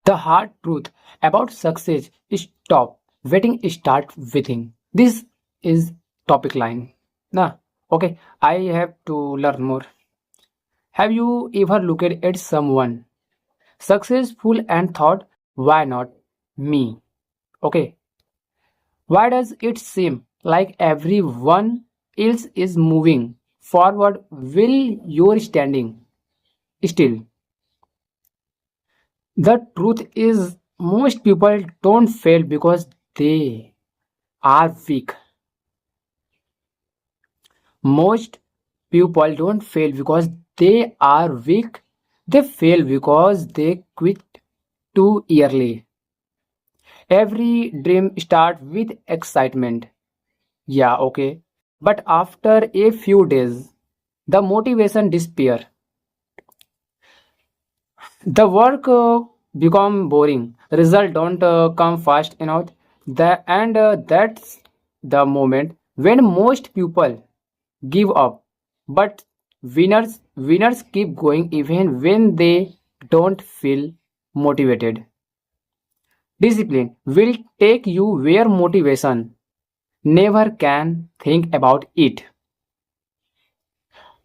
The hard truth about success is stop waiting, start waiting. This is topic line. Nah, okay, I have to learn more. Have you ever looked at someone successful and thought, why not me? Okay, why does it seem like everyone else is moving forward while you're standing still? The truth is, most people don't fail because they are weak. Most people don't fail because they are weak. They fail because they quit too early. Every dream starts with excitement. Yeah, okay. But after a few days, the motivation disappears. The work become boring. Result don't come fast enough. That's the moment when most people give up. But winners keep going even when they don't feel motivated. Discipline will take you where motivation never can think about it.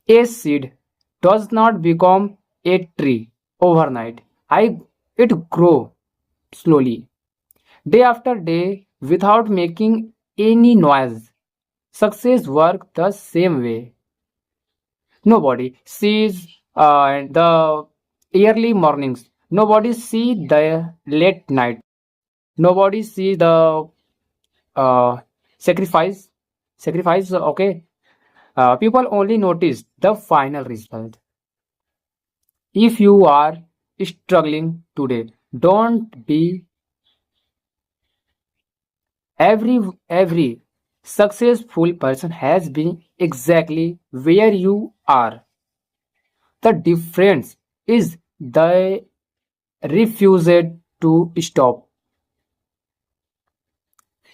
A seed does not become a tree overnight. It grows slowly, day after day, without making any noise. Success works the same way. Nobody sees the early mornings. Nobody sees the late night. Nobody sees the uh, sacrifice. Sacrifice, okay. People only notice the final result. If you are struggling today, don't be every successful person has been exactly where you are. The difference is they refused to stop.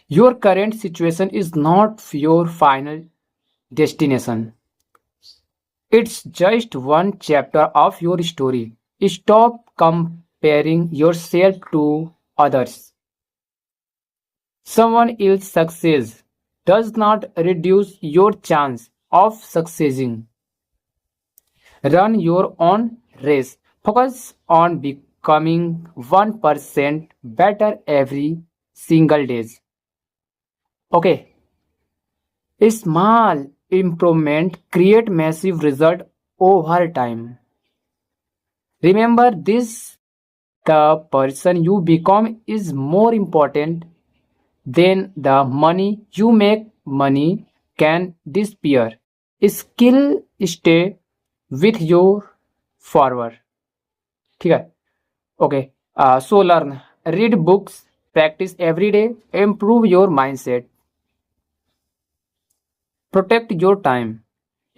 Your current situation is not your final destination. It's just one chapter of your story. Stop comparing yourself to others. Someone else's success does not reduce your chance of succeeding. Run your own race. Focus on becoming 1% better every single day. Okay, a small improvement create massive result over time. Remember this, the person you become is more important than the money you make. Money can disappear. Skill stay with you forward. ठीक है? Okay. So learn, read books, practice every day, improve your mindset, protect your time,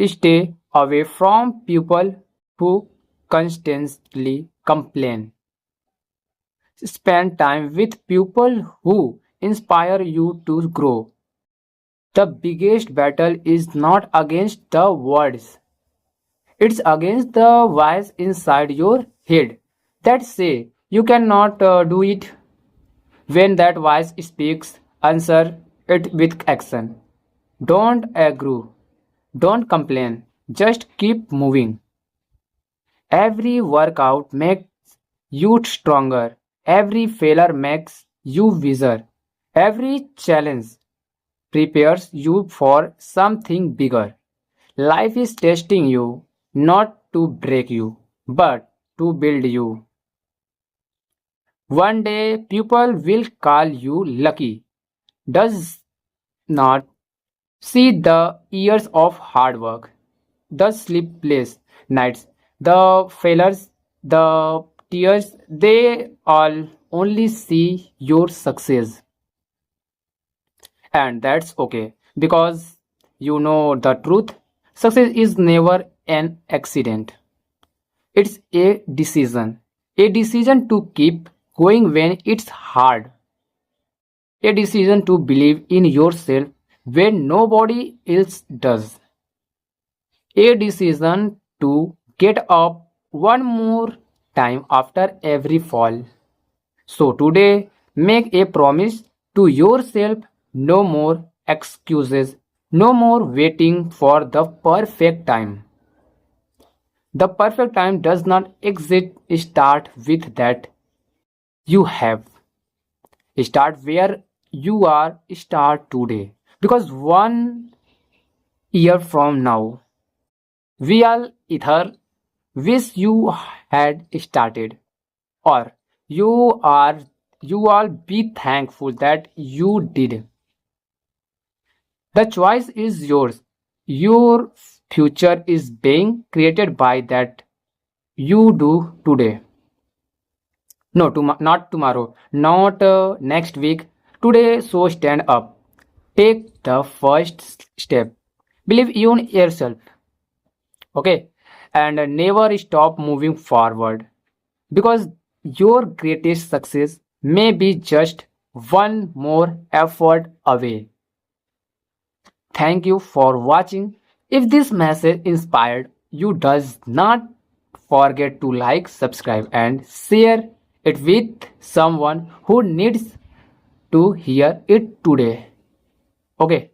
stay away from people who constantly complain. Spend time with people who inspire you to grow. The biggest battle is not against the words, it's against the voice inside your head that say you cannot do it. When that voice speaks, answer it with action. Don't agree, don't complain, just keep moving. Every workout makes you stronger. Every failure makes you wiser. Every challenge prepares you for something bigger. Life is testing you not to break you, but to build you. One day people will call you lucky. Does not see the years of hard work, the sleepless nights, the failures, the tears. They all only see your success. And that's okay because you know the truth. Success is never an accident, it's a decision to keep going when it's hard, a decision to believe in yourself when nobody else does, a decision to get up one more time after every fall. So today, make a promise to yourself: no more excuses, no more waiting for the perfect time. The perfect time does not exist. Start with that you have. Start where you are. Start today. Because 1 year from now, we all either wish you had started, or you are you all be thankful that you did. The choice is yours. Your future is being created by that you do today. No, not tomorrow, not next week. Today, so stand up. Take the first step. Believe in yourself, okay? And never stop moving forward, because your greatest success may be just one more effort away. Thank you for watching. If this message inspired you, does not forget to like, subscribe and share it with someone who needs to hear it today. Okay.